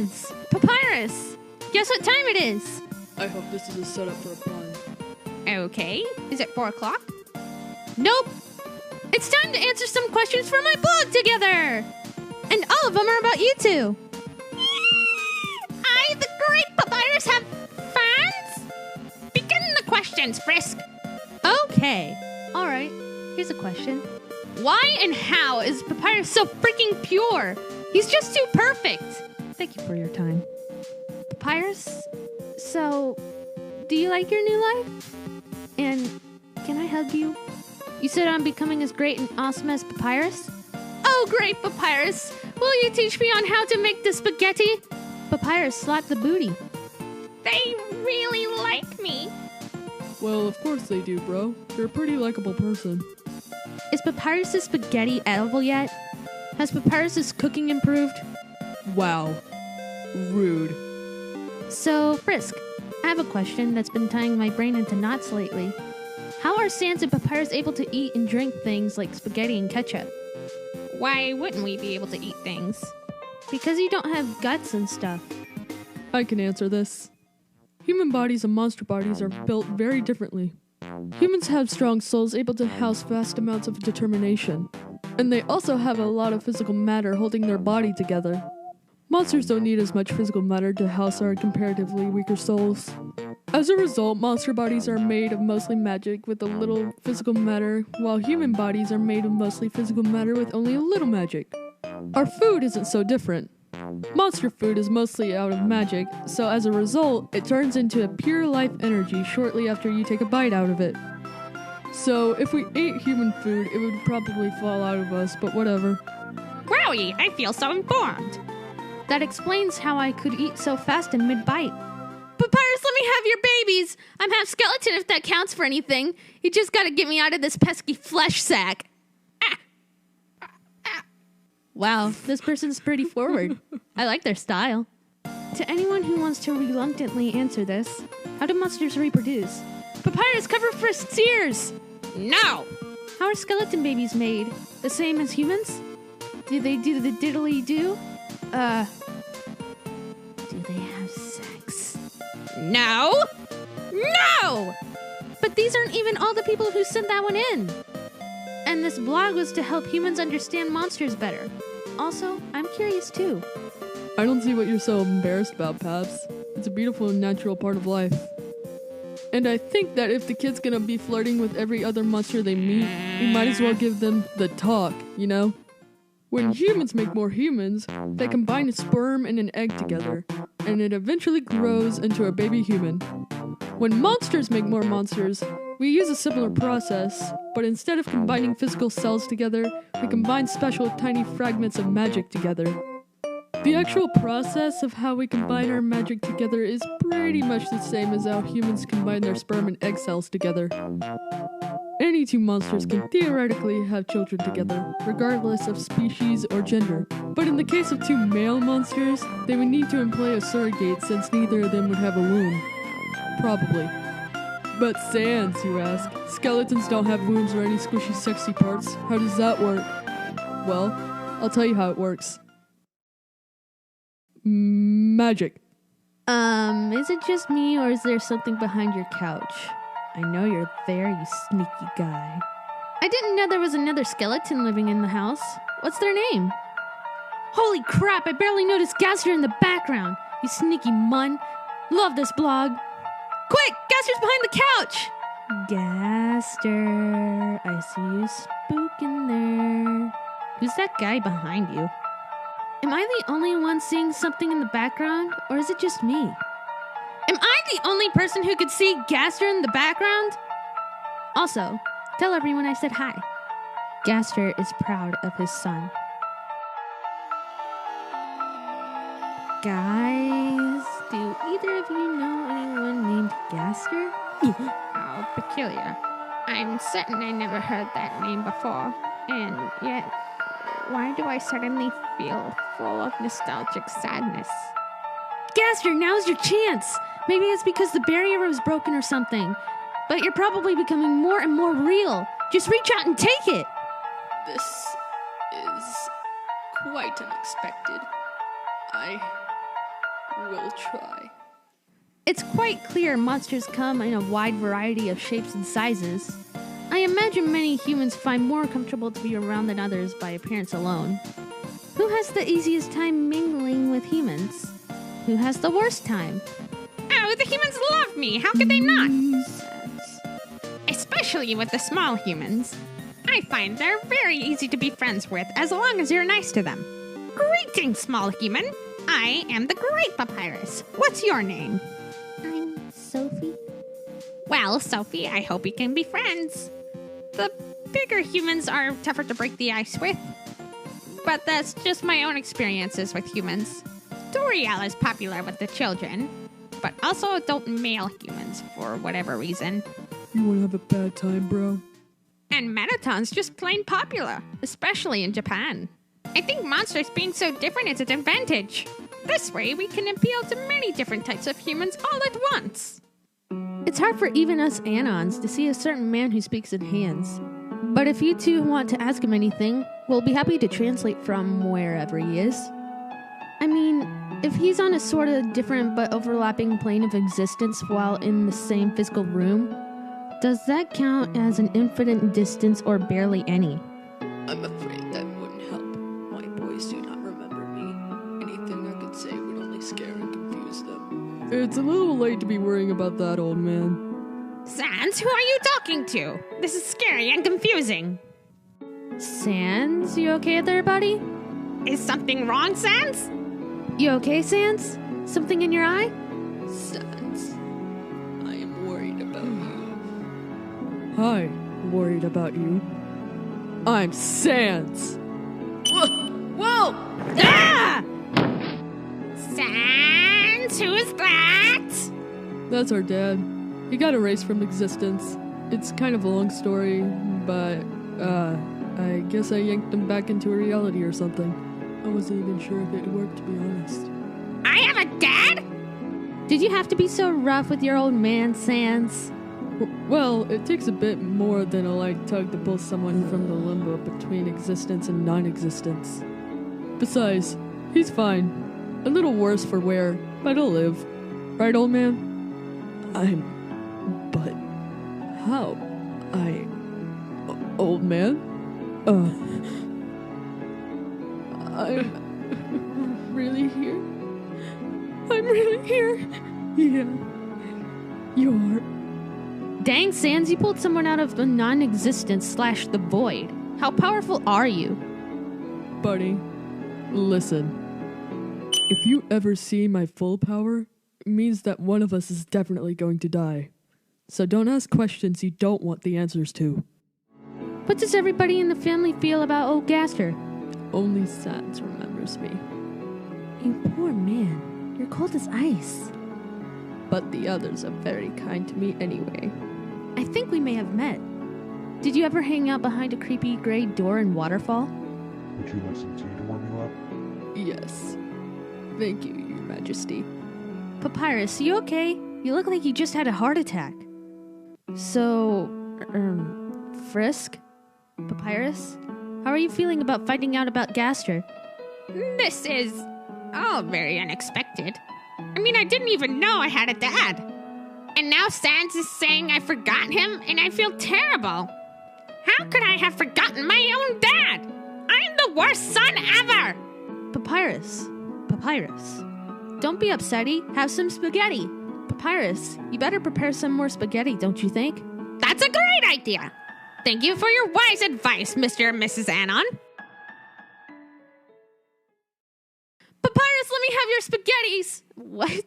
Sans! Papyrus! Guess what time it is? I hope this is a setup for a pun. Okay. Is it 4 o'clock? Nope. It's time to answer some questions for my blog together! And all of them are about you two. I, the great Papyrus, have fans? Begin the questions, Frisk. Okay. Alright. Here's a question. Why and how is Papyrus so freaking pure? He's just too perfect. Thank you for your time. Papyrus, so, do you like your new life? And can I hug you? You said I'm becoming as great and awesome as Papyrus? Oh, great Papyrus! Will you teach me on how to make the spaghetti? Papyrus slapped the booty. They really like me. Well, of course they do, bro. You're a pretty likable person. Is Papyrus's spaghetti edible yet? Has Papyrus's cooking improved? Wow. Rude. So, Frisk, I have a question that's been tying my brain into knots lately. How are Sans and Papyrus able to eat and drink things like spaghetti and ketchup? Why wouldn't we be able to eat things? Because you don't have guts and stuff. I can answer this. Human bodies and monster bodies are built very differently. Humans have strong souls able to house vast amounts of determination. And they also have a lot of physical matter holding their body together. Monsters don't need as much physical matter to house our comparatively weaker souls. As a result, monster bodies are made of mostly magic with a little physical matter, while human bodies are made of mostly physical matter with only a little magic. Our food isn't so different. Monster food is mostly out of magic, so as a result, it turns into a pure life energy shortly after you take a bite out of it. So, if we ate human food, it would probably fall out of us, but whatever. Wowie, I feel so informed. That explains how I could eat so fast in mid-bite. Papyrus, let me have your babies! I'm half skeleton if that counts for anything. You just gotta get me out of this pesky flesh sack. Wow, this person's pretty forward. I like their style. To anyone who wants to reluctantly answer this, how do monsters reproduce? Papyrus, cover Frisk's ears! No! How are skeleton babies made? The same as humans? Do they do the diddly-do? Do they have sex? No! No! But these aren't even all the people who sent that one in. And this blog was to help humans understand monsters better. Also, I'm curious too. I don't see what you're so embarrassed about, Paps. It's a beautiful and natural part of life. And I think that if the kid's gonna be flirting with every other monster they meet, we might as well give them the talk, you know? When humans make more humans, they combine a sperm and an egg together, and it eventually grows into a baby human. When monsters make more monsters, we use a similar process, but instead of combining physical cells together, we combine special tiny fragments of magic together. The actual process of how we combine our magic together is pretty much the same as how humans combine their sperm and egg cells together. Any two monsters can theoretically have children together, regardless of species or gender. But in the case of two male monsters, they would need to employ a surrogate since neither of them would have a womb. Probably. But Sans, you ask. Skeletons don't have wombs or any squishy sexy parts. How does that work? Well, I'll tell you how it works. Magic. Is it just me or is there something behind your couch? I know you're there, you sneaky guy. I didn't know there was another skeleton living in the house. What's their name? Holy crap, I barely noticed Gaster in the background. You sneaky mun. Love this blog. Quick, Gaster's behind the couch! Gaster, I see you spooking there. Who's that guy behind you? Am I the only one seeing something in the background, or is it just me? Am I the only person who could see Gaster in the background? Also, tell everyone I said hi. Gaster is proud of his son. Guys, do either of you know anyone named Gaster? How peculiar. I'm certain I never heard that name before. And yet, why do I suddenly feel full of nostalgic sadness? Gaster, now's your chance! Maybe it's because the barrier was broken or something. But you're probably becoming more and more real. Just reach out and take it! This is quite unexpected. We'll try. It's quite clear monsters come in a wide variety of shapes and sizes. I imagine many humans find more comfortable to be around than others by appearance alone. Who has the easiest time mingling with humans? Who has the worst time? Oh, the humans love me. How could they not? Especially with the small humans. I find they're very easy to be friends with as long as you're nice to them. Greetings, small human. I am the Great Papyrus. What's your name? I'm Sophie. Well, Sophie, I hope we can be friends. The bigger humans are tougher to break the ice with. But that's just my own experiences with humans. Toriel is popular with the children, but also adult male humans for whatever reason. You wanna have a bad time, bro? And Metaton's just plain popular, especially in Japan. I think monsters being so different is an advantage. This way, we can appeal to many different types of humans all at once. It's hard for even us Anons to see a certain man who speaks in hands. But if you two want to ask him anything, we'll be happy to translate from wherever he is. I mean, if he's on a sort of different but overlapping plane of existence while in the same physical room, does that count as an infinite distance or barely any? I'm afraid that wouldn't help. My boys do not remember me. Anything I could say would only scare and confuse them. It's a little late to be worrying about that, old man. Sans, who are you talking to? This is scary and confusing. Sans, you okay there, buddy? Is something wrong, Sans? You okay, Sans? Something in your eye? Sans, I am worried about you. Hi, worried about you. I'm Sans. Whoa! Ah! Sans, who is that? That's our dad. He got erased from existence. It's kind of a long story, but, I guess I yanked him back into a reality or something. I wasn't even sure if it worked, to be honest. I have a dad? Did you have to be so rough with your old man, Sans? Well, it takes a bit more than a light tug to pull someone from the limbo between existence and non-existence. Besides, he's fine. A little worse for wear, but he'll live. Right, old man? But how? Old man? I'm really here? I'm really here? Yeah. You are. Dang, Sans, you pulled someone out of the non-existence / the void. How powerful are you? Buddy, listen. If you ever see my full power, it means that one of us is definitely going to die. So don't ask questions you don't want the answers to. What does everybody in the family feel about old Gaster? Only Sans remembers me. You poor man. You're cold as ice. But the others are very kind to me anyway. I think we may have met. Did you ever hang out behind a creepy gray door in Waterfall? Would you like some tea to warm you up? Yes. Thank you, Your Majesty. Papyrus, you okay? You look like you just had a heart attack. So, Frisk? Papyrus? How are you feeling about finding out about Gaster? This is all very unexpected. I mean, I didn't even know I had a dad. And now Sans is saying I forgot him, and I feel terrible. How could I have forgotten my own dad? I'm the worst son ever! Papyrus. Don't be upsetty. Have some spaghetti. Papyrus, you better prepare some more spaghetti, don't you think? That's a great idea! Thank you for your wise advice, Mr. and Mrs. Anon. Papyrus, let me have your spaghettis! What?